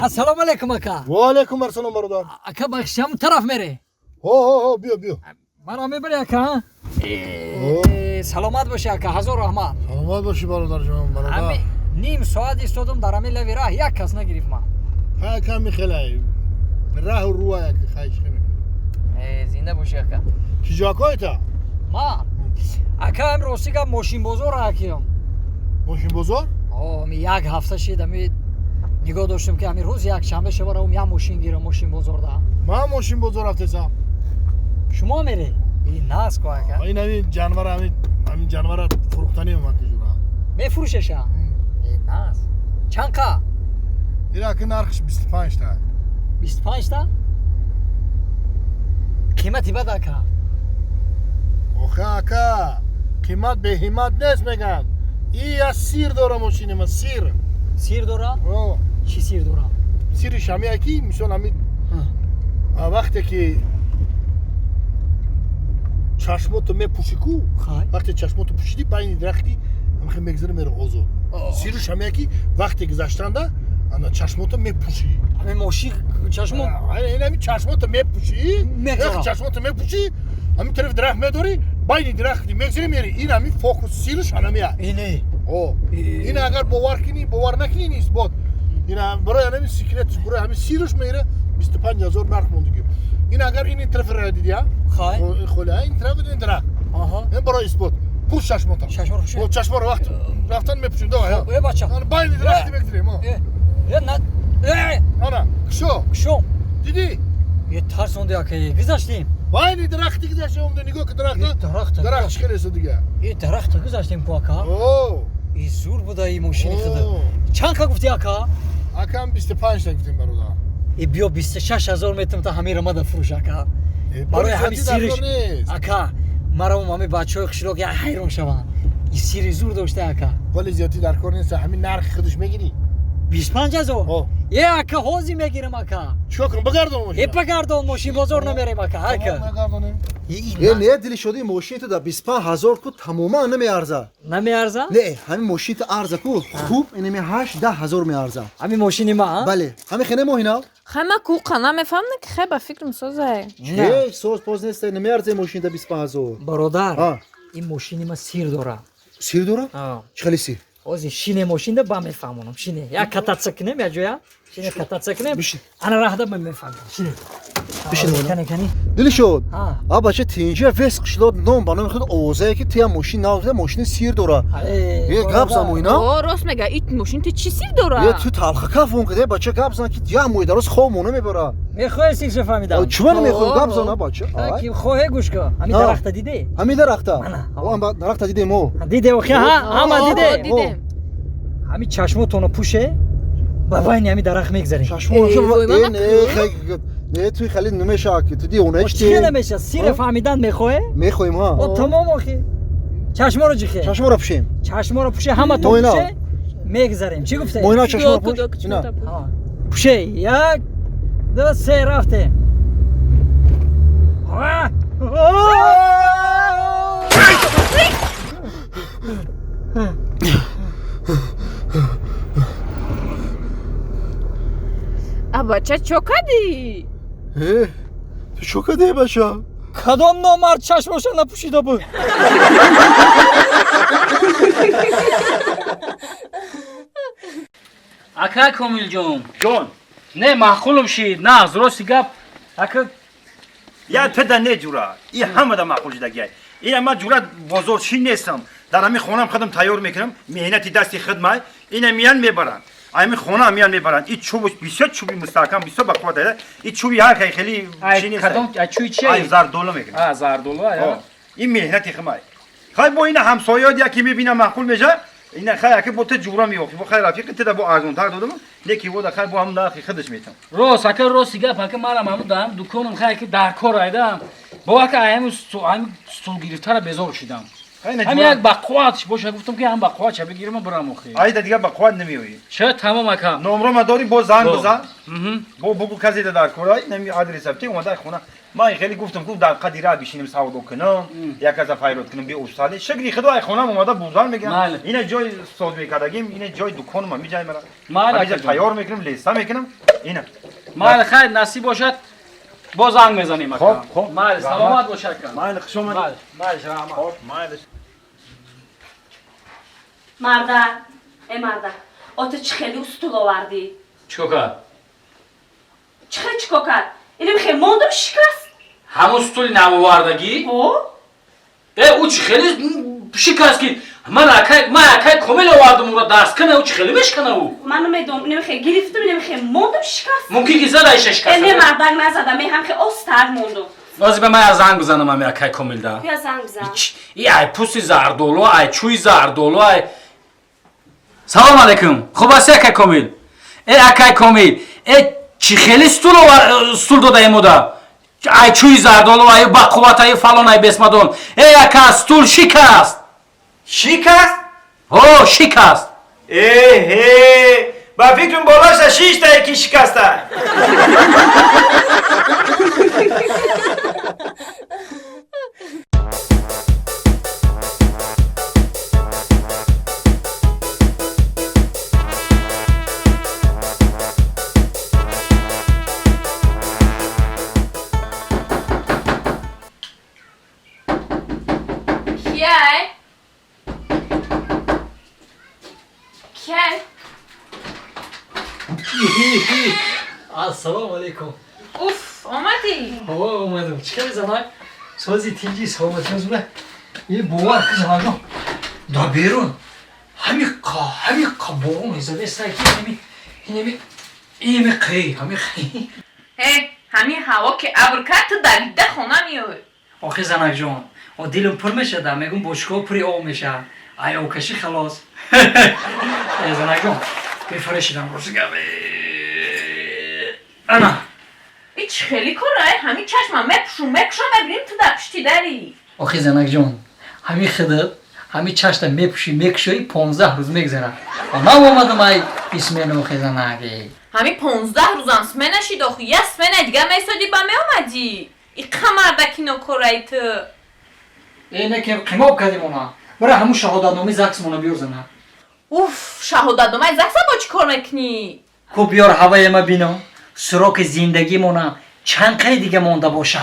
Assalomu alaykum aka. Va alaykum assalom barodar. Aka bakışam taraf mere. Ho, bio. Bana mi bari aka? Salomat boshi aka. Hazor rahmat. Salomat boshi barodarjon, barodar. Ami nim soat istodum daram lavira yak kas nagirifma. Ha kami khalay. راه الرواية خايش خمك. زنده boshi aka. کجا کویتا؟ ما aka امروزی که ماشین بازار اکیم. ماشین بازار؟ می یک هفته شد می نگاه داشتم که همین روز یک شنبه شب را میام ماشین گیرم ماشین بازار دا. ما ماشین بازار رفتم. شما میری؟ این ناس کو اکا. این جانور همین جانور فروختنی اومد که جورا. میفروشش ها. این ناس. چند کا؟ اینا که نرخش 25 تا. 25 تا؟ قیمتی بد اکا. آخه اکا قیمت به همت نیست میگن. این سیر داره ماشین ما سیر. سیر داره؟ چی سیر داره؟ سیر شامی اکی مثلا همین وقتی که چشماتو میپوشی کو وقتی چشماتو پوشیدی بین درختی همخه میگذره میره آزار سیر شامی اکی وقتی گذاشتنده انا چشماتو میپوشی همین ماشین چشمات همین چشماتو میپوشی چشماتو میپوشی همین طرف درخت میداری بین درختی میگذره میری این همین فوکس سیرش هنمیه اینه این اگر باور نکنی نیست بود این برای همین سیکرتش برای همین سیرش میره 25000 نرخ موندگی این اگر این طرف را دیدی خاله این طرف این درخت این برای اثبات پوش چشمات چشم رو وقت رفتن میپوشن دو ای بچه بین درختی میگذریم آنا کشو دیدی یه ترسونده اکی گذاشتیم بین درختی گذاشتیم نگاه که درخت خیلی است دیگه این درخت گذاشتیم کو اکا این زور بوده این ماشین خدا چند که گفتی اکا؟ اکا 25 تا گفتیم برادر ای بیا 26000 میتونم تا همین رمضان فروش اکا برای همین سیرش اکا مرا همه بچه‌های خشلوک یا حیران شوند این سیر زور داشته اکا ولی زیادی در کار نیست همین نرخ خودش میگیری 25000 یه اکا حوزی میگیرم اکا چیکار کنم بگردم ماشین بگردم ماشین بازار نمیریم اکا اکا یه نه دلی شده ماشین تو در 25000 کو تماما نمیارزه نه همین ماشین تو ارزه کو خوب اینمی 8-10,000 میارزه همین ماشین ما بله همین خیلی موهینا خیلی کو قناه میفهمه که خیلی با فکر مسوزه نه سوز پوز نیست نمیارزه ماشین تا 25000 برادر این ماشین ما سیر داره چخلی سیر اوزی شینه ماشین ده با میفهمونم شینه یا کتات سکنه میاجویا شینه کتات سکنه انا راه ده میفهمم شینه بشین کنی دلی شد آ بچه تینجا وسق شد نام بانم خود اوزه که تیم ماشین ناوزه ماشین سیر داره یه قبض هم اینا راست میگه این ماشین تو چی سیر داره یه تو تلخ کافون که بچه قبض که یا موی درست خومونه میبره میخوای سیکش فهمیدم چون میخوای قبض نه بچه کی خواه گوش کن همین درخت دیده همین درخت اون درخت دیده مو دیده اوکی ها دیده همین چشمتونو پوشه بابا این همین درخت میگذاریم نه توی خیلی نمیشه که تو دی اونش چی نمیشه سیر فهمیدن میخوایم ها تمام آخی چشما رو جیخه چشما رو پوشیم چشما رو پوشه همه تو پوشه میگذاریم چی گفته موینا چشما رو پوش پوشه 1 2 3 رفته بچه چوکدی تو چوکده بچه کدام نامرد چشماشو نپوشیده بود اکا کمیل جون نه معقولم شید نه درستی گپ اکا یا پدر نه جورا این همه دا معقول شده گه این ما جورا بزرگشی نیستم در همین خونم خودم تیار میکنم مهنتی دستی خدمت این میان میبرن همین خونه میان میبرن این چوب بسیار چوبی مستحکم بسیار بقوت داره این چوبی هر خیلی چی نیست کدام چوی چیه ای زردولو میکنه زردولو این مهنتی خمای خای با این همسایه‌ها یکی میبینه معقول میشه این خای که بوت جورا میوخی با خیر رفیق تدا با ارزون تر دادم یکی بود خیر با هم داخل خودش میتم روز اکا روز گپ اکا مرا مامو دارم دکانم خای که در کار ایدم با اکا هم سو گرفتار بزرگ شدم همین یک بقواتش باشه گفتم که هم بقوات چه بگیرم برام اخی آیدا دیگه با قواد نمیوی چه تمام اکا نمره ما داری با زنگ بزن بگو کسی در کورای نمی آدرس ابتی اومده خونه ما خیلی گفتم که در قدیره بشینیم سعودو کنم یک از فایرات کنم به استالی شگری خدا خونه اومده بوزان میگم اینا جای سود میکردیم اینا جای دکان ما میجای مرا همینجا تیار میکنم لیستا میکنم اینا مال خیر نصیب باشد با زنگ میزنیم اکا خب مال سلامت باشه اکا مال شما مال رحمت خب مالش مرده ای مرده آتا چه خیلی استول آوردی چیکار کرد چه خیلی چیکار کرد اینم خیلی موندم شکست همون ستولی نموواردگی او چه خیلی شکست که من اکای کامل آوردم اون را دست کنه او چه خیلی مشکنه او من نمیدونم اینم خیلی گرفتم اینم خیلی موندم شکست ممکن که زده ایش شکست اینه مردنگ نزدم این هم خیلی استر موندم نازی به من از زنگ بزنم همه اکای کامل ده بیا زنگ بزن ای پوسی زردولو ای چوی زردولو ای سلام علیکم خوب هستی اکای کامل ای اکای کامل ای چی خیلی ستول داده ایمو ده ای چوی زردولو ای بقوات ای فلان ای بسمدون ای اکا ستول شکست شکست او شکست با فکرم بالاش 6 تا یکی شکسته السلام علیکم اوف آمدی اومدم چیکار زمان سوزی تیجی سلامت روزه یه باور که زمان دا بیرون همین بابام زده ساکی اینمی قی همین هوا که ابرکت دویده خونه میاد آخه زنک جان دلم پر میشه ده میگم بشکا پری آب میشه ای او کشی خلاص زنک جان بفرشیدم روز گوه انا ایچ خیلی کنه همین چشمم مپشو ببینیم تو دپشتی داری آخه زنک جان همین خدر همین چشم مپشوی 15 روز میگذره اما اومدم ای اسمه نو خزنگی همین 15 روز اسمه نشید آخه یه اسمه دیگه میسادی با می اومدی ای قمردکی نکرایی تو اینه که قیماب کردیم اونا برای همون شهادتنامه زکسمونو بیار زنه اوف شهادتنامه زکس با چی کار میکنی؟ خب بیار هوای ما بینم سراغ زندگی مونا چند قی دیگه مونده باشه